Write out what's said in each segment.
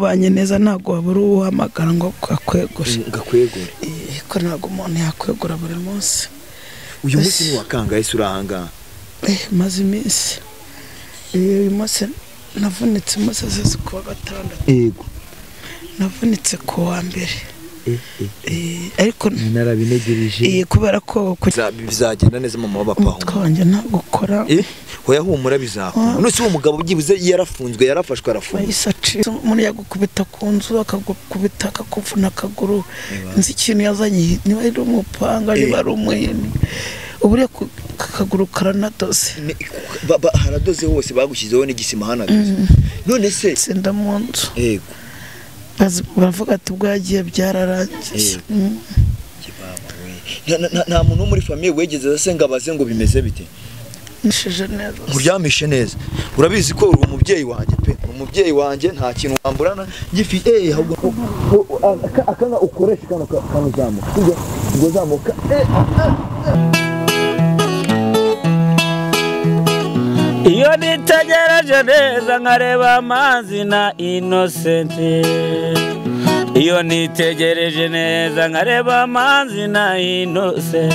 mubanye neza ntago wabura uhamagara ngo gakwegure ko ntago umuntu yakwegura buri munsi. Uyu munsi ni wakanga ese urahanga maze iminsi uyu munsi navunitse umunsi zose kuwa gatandatu. Yego navunitse ku wa mbere. Ariko narabinegereje kubera ko bizagenda neza mama w'abapaho twanje nta gukora hoya humura bizakora. None se uwo mugabo byibuze yarafunzwe yarafashwe arafungwa umuntu yagukubita ku nzu akagukubita akakuvuna akaguru nzi ikintu yazanye niba ari umupanga niba ari umuhini ubure kakaguru karanadoze haradoze hose bagushyizeho n'igisima hanadoze. None se senda mu nzu yego baravuga ati bwagiye byararangiye. nta muntu wo muri famille wegeze se ngabaze ngo bimeze bite? Nishije neza uryamishe neza. Urabizi ko uri umubyeyi wanjye pe umubyeyi wanjye nta kintu wamburana gifi ahubwo akanga ukoresha kano zamuka ngo zamuka iyo nitegereje neza nkareba amazi na Innocent. Iyo nitegereje neza nkareba amazi na Innocent.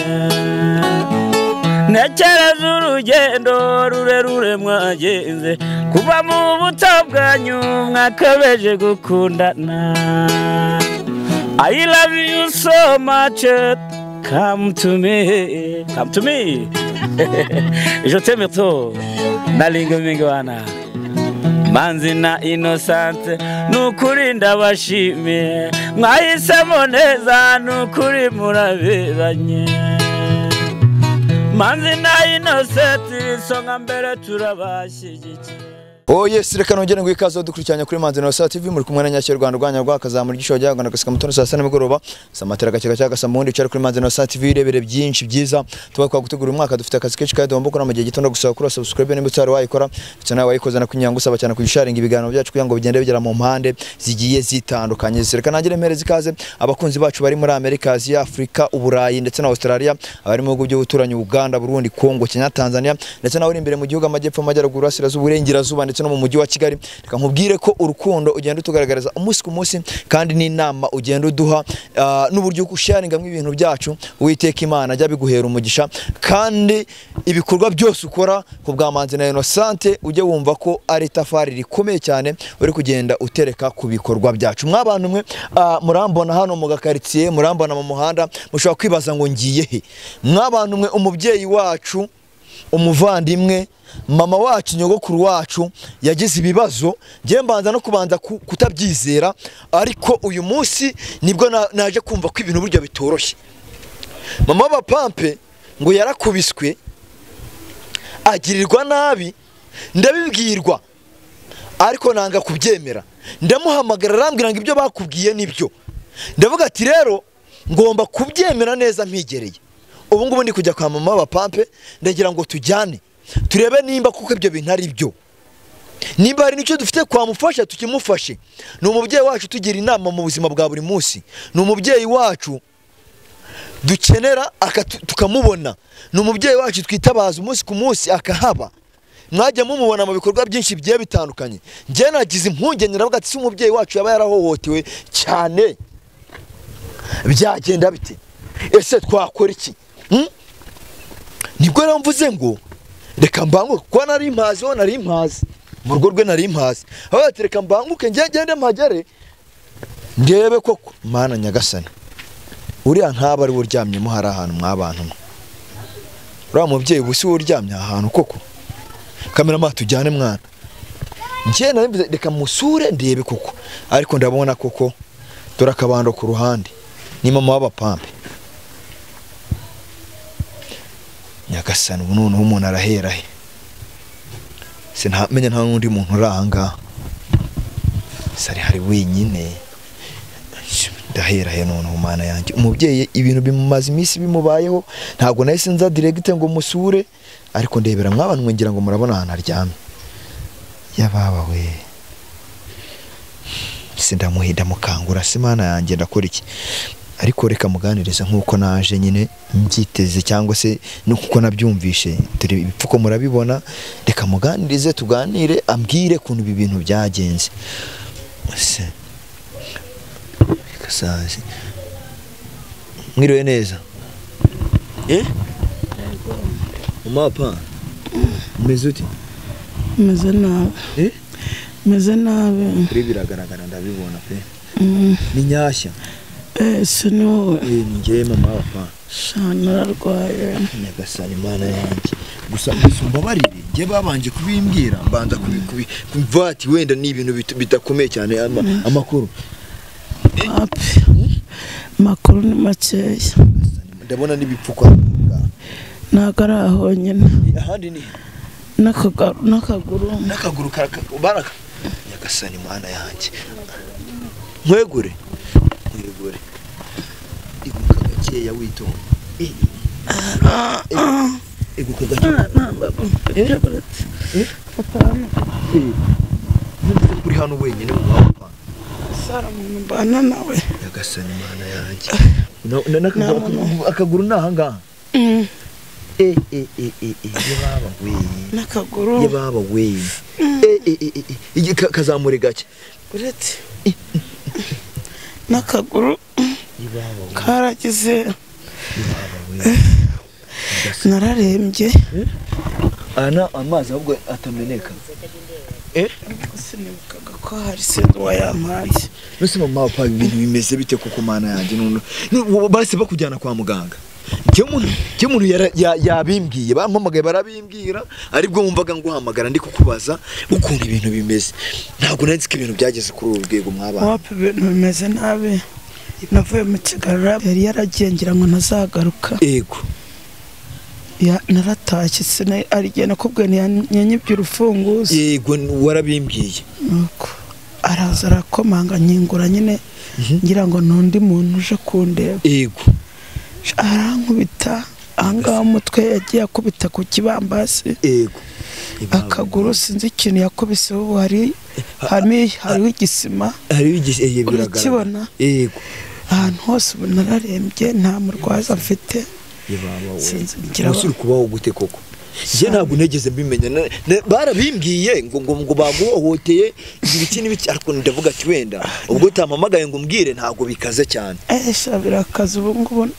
Ntekereza urugendo rurerure mwagenze kuva mu buto bwanyu mwakabeje gukundana. I love you so much. Come to me. Come to me. Je t'aime trop. Nalingo mingwana. Manzi na Innocent nukuri ndabashimiye mwahisemo neza nukuri muraberanye. Manzi na Innocent songa mbere turabashyigikiye. Oh yes, reka nongere ngo ikaze dukurikiranya kuri Manzi na Innocent TV muri kumwe na Nyakiro Rwanda rwanya rwakazamura igisho cyagana gasika mutono saa 7 mugoroba samatera gakeka cyagasa mundi cyari kuri Manzi na Innocent TV irebere byinshi byiza tuba kwagutegura umwaka dufite akazi kenshi kandi dombo ko namagiye gitondo gusaba kuri subscribe nimba utari wayikora ndetse nawe wayikoza na kunyango usaba cyane kuyisharinga ibiganiro byacu kugira ngo bigende bigera mu mpande zigiye zitandukanye. Reka nagire mpereza ikaze abakunzi bacu bari muri Amerika, Asia, Afrika, Uburayi ndetse na Australia, abari mu bihugu by'ubuturanyi Uganda, Burundi, Kongo, Kenya, Tanzania ndetse nawe uri imbere mu gihugu amajyepfo amajyaruguru asirazuba uburengerazuba ndetse no mu mujyi wa Kigali. Reka nkubwire ko urukundo ugenda utugaragariza umunsi ku munsi kandi n'inama ugenda uduha n'uburyo usharinga mu ibintu byacu Uwiteka Imana ajya biguhera umugisha kandi ibikorwa byose ukora ku bwa Manzi na Innocent ujye wumva ko ari tafari rikomeye cyane uri kugenda utereka ku bikorwa byacu. Mwabantu mwe murambona hano mu gakaritsiye murambona mu muhanda mushobora kwibaza ngo ngiye he? Mwabantu mwe umubyeyi wacu umuvandimwe mama wacu nyogokuru wacu yagize ibibazo ngiye mbanza no kubanza kutabyizera ariko uyu munsi nibwo naje kumva ko ibintu buryo bitoroshye. Mama w'abapampe ngo yarakubiswe agirirwa nabi ndabibwirwa ariko nanga kubyemera ndamuhamagara arambwira ngo ibyo bakubwiye nibyo. Ndavuga ati rero ngomba kubyemera neza mpigereye. Ubu ngubu ndi kujya kwa mama w'abapampe ndagira ngo tujyane turebe nimba kuko ibyo bintu ari byo, nimba hari nicyo dufite kwamufasha tukimufashe. Ni umubyeyi wacu tugira inama mu buzima bwa buri munsi, ni umubyeyi wacu dukenera tukamubona, ni umubyeyi wacu twitabaza umunsi ku munsi akahaba. Mwajya mumubona mu bikorwa byinshi bigiye bitandukanye. Njye nagize impungenge ndavuga ati umubyeyi wacu yaba yarahohotewe cyane byagenda bite? Ese twakora iki? Nibwo rero mvuze ngo reka mbanguke kuko nari mpazi mu rugo rwe nari mpazi aho reka mbanguke ngende mpagere ndebe koko Mana Nyagasani uriya ntaba ari uryamye mu hari ahantu mwabantu uriya mubyeyi ubusi uryamye ahantu koko kamera tujyane mwana njye nari reka musure ndebe koko ariko ndabona koko dore akabando ku ruhande ni mama w'abapampe. Nyagasani ubu noneho umuntu arahera he? Sinamenye nta n'undi muntu uranga sari hari wenyine ndahera he noneho Mana yanjye. Umubyeyi ibintu bimumaze iminsi bimubayeho ntabwo nahise nza direct ngo musure ariko ndebera mwabantu ngira ngo murabona ahantu aryamye. Yababa we sindamuhida mukangura se Mana yanjye ndakora iki? Ariko reka muganirize nkuko naje nyine mbyiteze cyangwa se nuko nabyumvishe turi ibipfuko murabibona. Reka muganirize tuganire ambwire kuntu ibi bintu byagenze. ese kasazi mwiriwe neza umapa umeze uti meze nabi meze nabi kuri biragaragara ndabibona pe ni nyashya ese ni wowe njye mama papa shana arwaye nyagasani Imana yanjye gusa mbabarire njye babanje kubimbwira mbanza kumva ati wenda ni ibintu bidakomeye cyane amakuru makuru ni makeya ndabona n'ibipfuko ntago ari aho nyine ahandi ni n'akaguru baraka nyagasani Imana yanjye mwegure iguka gakeya witonda iguka gakeya uri hano wenyine mu papa sara mu bana nawe nyagasani Imana yanjye akaguru nahangaha yebaba we n'akaguru yebaba we kazamure gake uretse n'akaguru karagize nararembye ana amazi ahubwo atameneka sinibukaga ko hari sedo wayampaye nose mama papa ibintu bimeze bite kuko Mana yanjye none base bakujyana kwa muganga cyo umuntu yabimbwiye bampamagaye barabimbwira aribwo wumvaga nguhamagara ndi kukubaza ukuntu ibintu bimeze ntabwo nari nzi ko ibintu byageze kuri uru rwego mwabana wapi ibintu bimeze nabi navuye mu kigarura yari yaragengira ngo ntazagaruka yego naratashye se arigiye nakubwiye ntiyanyibye urufunguzo yego warabimbwiye nuko araza arakomanga nyingura nyine ngira ngo nundi muntu uje kundeba yego arankubita ahangaha umutwe yagiye akubita ku kibambasi yego akaguru sinzi ikintu yakubise ubu hariho igisima urakibona yego ahantu hose ubu nararembye nta murwaza mfite sinzi uri kubaho gute koko njye ntabwo negeze mbimenya barabimbwiye ngo baguhohoteye ibiki n'ibiki ariko ndavuga ati wenda ubwo utampamagaye ngo umbwire ntabwo bikaze cyane birakaze ubu ngubu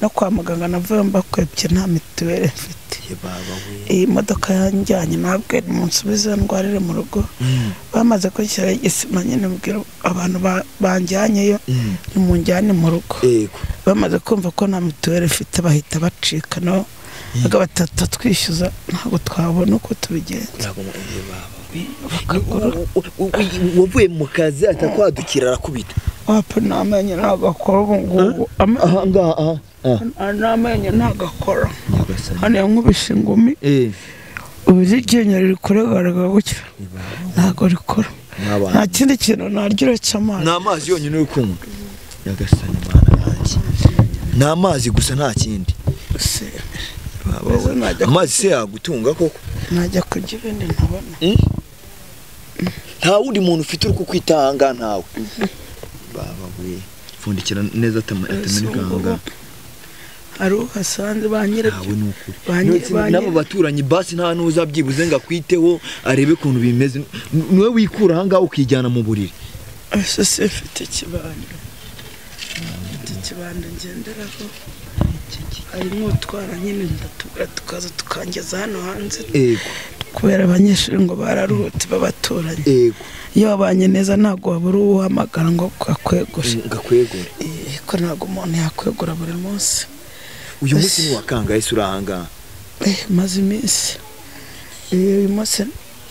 no kwa muganga navuye mbakwebye nta mituweli mfite iyi modoka yanjyanye nabwe munsubize ndwarire mu rugo bamaze kwishyira igisima nyine mbwira abantu banjyanyeyo nimunjyane mu rugo bamaze kumva ko nta mituweli mfite bahita bacika no aga batata twishyuza ntabwo twabona uko tubigenza wavuye mu kazi atakwadukira arakubita wapa namenye ntagakora ubu ngubu ahangaha namenye ntagakora hano yankubise ingumi ubu iryinyo riri kuregarega gutya ntabwo rikora nta kindi kintu naryo uretse amazi ni amazi yonyine uri kunywa nyagasani Imana yanjye ni amazi gusa nta kindi amazi se yagutunga koko najya kurya ibindi ntabona nta wundi muntu ufite uri kukwitanga ntawe baba we pfundikira neza atameneka hanga hari uhasanze n'abo baturanyi basi nta n'uzabyibuze ngo akwiteho arebe ukuntu bimeze niwe wikura ahangaha ukijyana mu buriri ese mfite ikibando ngenderaho harimo utwara nyine ndatubwira tukaza tukangeza hano hanze kubera abanyeshuri ngo bararuhutse babaturanye iyo babanye neza ntabwo wabura uhamagara ngo gakwegure ko ntabwo umuntu yakwegura buri munsi uyu munsi ni wakangaye se urahanga maze iminsi uyu munsi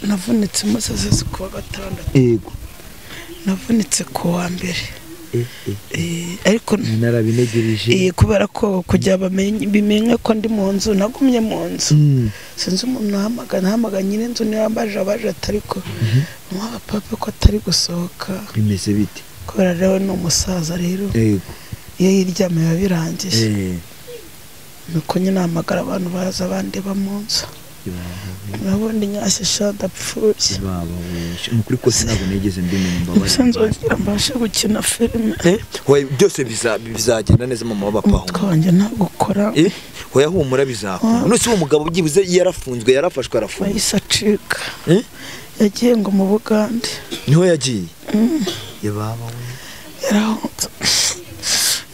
navunitse umunsi zose kuwa gatandatu navunitse kuwa mbere ariko narabinegereje kubera ko kujya bimenye ko ndi mu nzu nagumye mu nzu sinzi umuntu nahamagara nyine inzu niyo yambaje abaje atariko mwaba papa ko atari gusohoka bimeze bite kubera rero ni umusaza rero iyo yiryamiye biba birangiye nuko nyine nahamagara abantu baza abandi ba mu nzu nabundi nyashisha ndapfuye mukuri ko sinabwo negeze mbimenya mbabaye mbashe gukina filime byose bizagenda neza mama w'abapaho twanje ntagukora hoya humura bizakora none se uwo mugabo byibuze yarafunzwe yarafashwe arafungwa yahise acika yagiye ngo mu Bugande niho yagiye yababa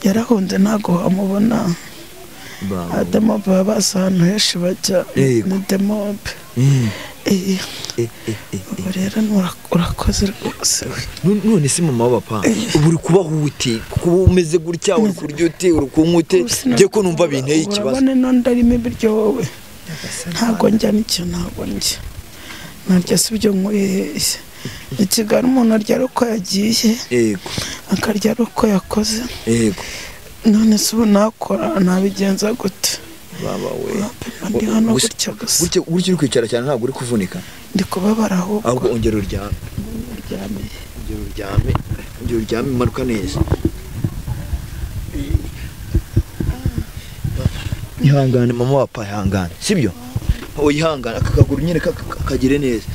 yarahunze ntago wamubona Demobe baba ahantu henshi bajya ni Demobe rero urakoze rwose none se mama w'abapa ubu uri kubaho uti kuba umeze gutya uri kurya ute uri kunywa ute bye ko numva binteye ikibazo urabona none ndarimo ibiryo wowe ntago njya n'icyo ntago njya narya si ibyo nkwiye ikigali umuntu arya ari uko yagiye akarya ari uko yakoze none se ubu nakora nabigenza gute baba we ndi hano gutya gusa gutya uri kwicara cyane ntabwo uri kuvunika ndi kubabara ahubwo ongera uryame manuka neza ihangane mama wapa ihangane sibyo ihangane akaguru nyine kagire neza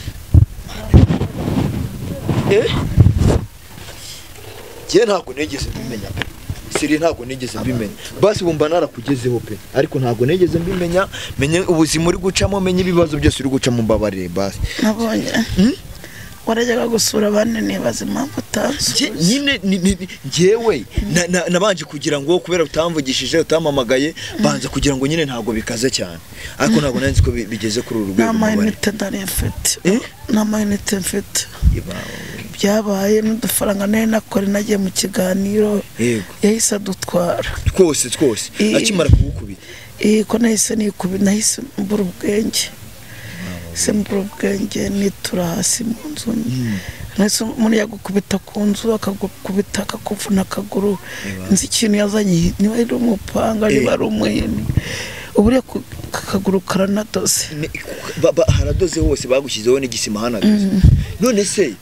ntabwo nigeze mbimenya siri ntabwo nigeze mbimenya basi bumba narakugezeho pe ariko ntabwo nigeze mbimenya menye ubuzima uri gucamo menye ibibazo byose uri gucamo mbabarire basi nabonye warajyaga gusura abandi nibaza impamvu utansuye nyine njyewe nabanje kugira ngo kubera utamvugishije utampamagaye banza kugira ngo nyine ntabwo bikaze cyane ariko ntabwo nanzi ko bigeze kuri uru rwego n'amayinite ndari mfite n'amayinite mfite byabaye n'udufaranga nari nakora nagiye mu kiganiro yahise adutwara twose akimara kugukubita ko nahise nahise mbura ubwenge mbura ubwenge nitura hasi mu nzu nahise umuntu yagukubita ku nzu akagukubita akakuvuna akaguru nzi ikintu yazanye niba ari umupanga niba ari umuhini uburiya kakaguru karanadoze haradoze hose bagushyizeho n'igisima hanadoze none se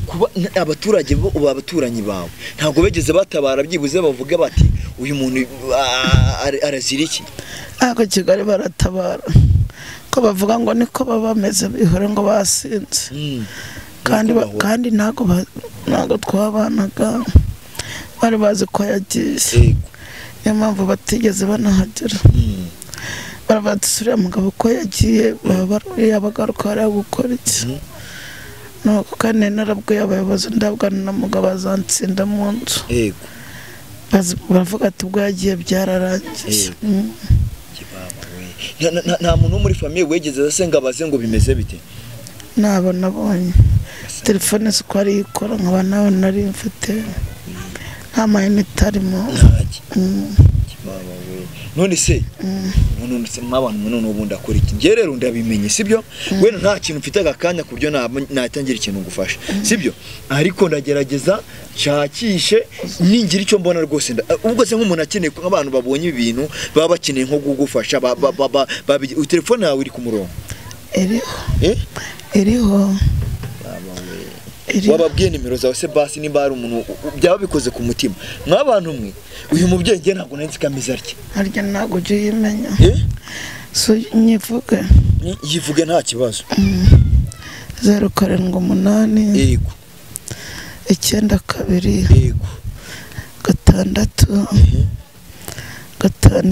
kuba abaturage bo abaturanyi bawe ntabwo begeze batabara byibuze bavuga bati uyu muntu arazira iki ako Kigali baratabara ko bavuga ngo niko baba bameze bihore ngo basinze kandi ntago twabanaga bari bazi ko yagiye niyo mpamvu batigeze banahagera barabatsuriye mugabo ko yagiye yabagaruka ari gukora iki nuko kandi narabwiye abayobozi ndabwana na mugabo azansinda mu nzu baravuga ati ubwo yagiye byararangiye nta muntu muri famiye wegeze asenga abaze ngo bimeze bite nabonye telefone se ko ari ikora nkaba nawe nari mfite nta mayinite arimo none se mw'abantu none ubundi akora iki njye rero ndabimenye sibyo wena nta kintu mfite agakanya ku buryo natangira ikintu ngufasha sibyo ariko ndagerageza nshakishe ningira icyo mbona rwose ubwo se nk'umuntu akeneye ko abantu babonye ibintu baba bakeneye nko kugufasha telefone yawe iri ku murongo iriho wababwiye nimero zawe se basi nimba hari umuntu byaba bikoze ku mutima mw'abantu mwe uyu mubyeyi nge ntabwo nanzi kameze atya harya ntabwo ujye uyimenya so yivuge nta kibazo 078 yego 92 yego 6 5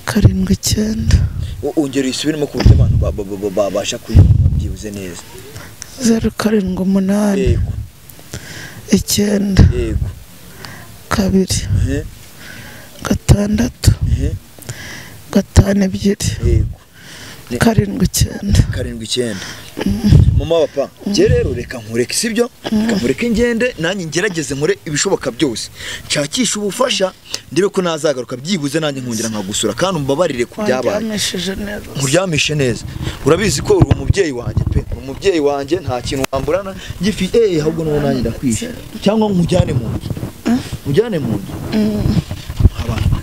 2 7 ongera isubiremo ku buryo abantu babasha kuyumva byibuze neza 078 yego 9 yego 2 6 5 2 yego 7 mama papa je rero reka nkureke sibyo nkureke ngende nanjye ngerageze nkore ibishoboka byose nshakisha ubufasha ndibe ko nazagaruka byibuze nanjye nkongera nkagusura kandi umbabarire ku byabaye nkuryamishe neza urabizi ko uri umubyeyi wanjye pe umubyeyi wanjye nta kintu wamburana gifi ahubwo no nanjye ndakwishe cyangwa nkujyane mu nzu abantu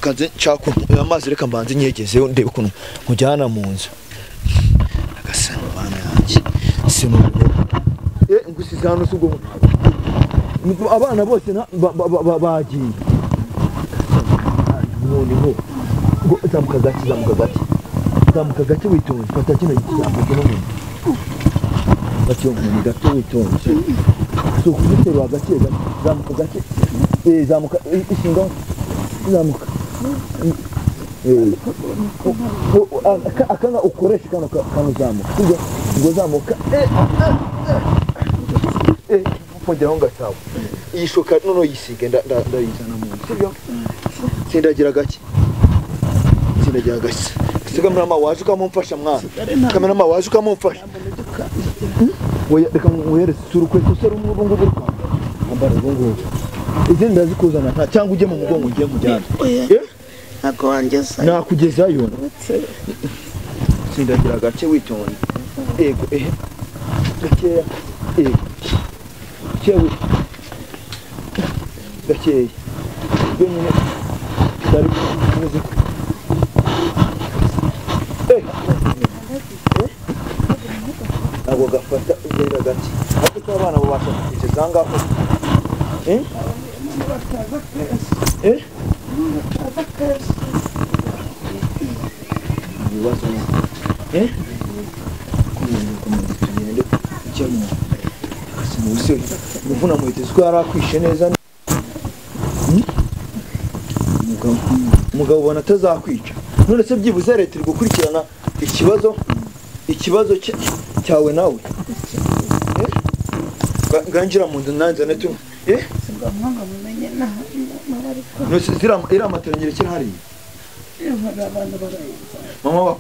kaze chako amazi reka mbanze nyegezeyo ndebe ko nkujyana mu nzu agasana bana yanjye sino ngusize hano sugo abana bose bagiye noneho ngo zamuka gati witonze fata kino gitambaro no mu batyo mu gato witonze so kubitero hagati zamuka gati zamuka ishinga zamuka akanga ukoresha kano zamuka ngo zamuka mpongeraho ngatabo iyi shuka noneho yisige ndayizana mu nzu sibyo sindagira gake kamerama waje ukamumfasha mwana kamerama waje ukamumfasha reka muhereze urukweto se rumwe ubungubu rwambara ubungubu izindi ndazikuzana nta cyangwa ujye mu mugongo ugiye kujyana ntabwo wangeza nakugezayo sindagira agace witonde ego gakeya ego cyewe gakeya nyine dari kumeze ntabwo gafata ugenda gake ariko abana babasha kugeza ngaho ibibazo kumenya cyane simusi muvuna muhiteze ko yarakwishe neza umugabo ubona atazakwica none se byibuze leta iri gukurikirana ikibazo cyawe nawe nganjira mu nzu nanzane tu singamwanga mumenye no ira materanyire kiri hari abantu barayiza mama wa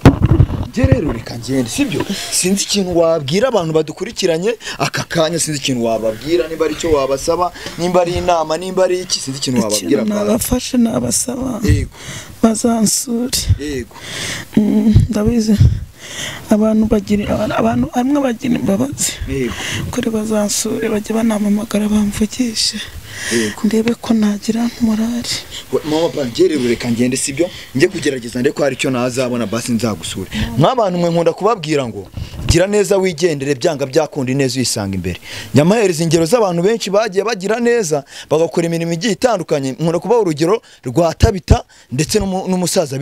rero reka ngende sibyo sinzi ikintu wabwira abantu badukurikiranye aka kanya sinzi ikintu wababwira nimba ari cyo wabasaba nimba ari inama nimba ari iki sinzi ikintu wababwira nabafashe nabasaba yego bazansure yego ndabizi abantu amwe bagira imbabazi kuri bazansure bajye banamamagara bamvugishe ndebe ko nagira morali mama pangere reka ngende sibyo nje kugerageza ndeko hari cyo nazabona basi nzagusura nk'abantu mwe nkunda kubabwira ngo gira neza wigendere byanga byakunda neza uyisanga imbere nyamahereza ingero z'abantu benshi bagiye bagira neza bagakora imirimo igiye itandukanye nkunda kubaho urugero rwa Tabita ndetse n'umusaza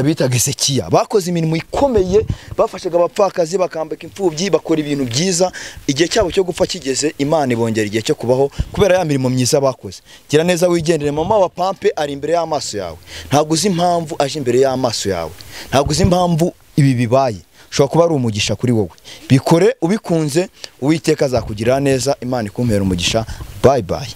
bitaga Ezekiya bakoze imirimo ikomeye bafashaga abapfakazi bakambeka imfubyi bakora ibintu byiza igihe cyabo cyo gupfa kigeze Imana ibongera igihe cyo kubaho kubera ya mirimo myiza bakoze gira neza wigendere mama wa Pampe ari imbere y'amaso yawe ntabwo uzi impamvu aje imbere y'amaso yawe ntabwo uzi impamvu ibi bibaye ushobora kuba ari umugisha kuri wowe bikore ubikunze Uwiteka azakugirira neza Imana ikumpera umugisha bye bye.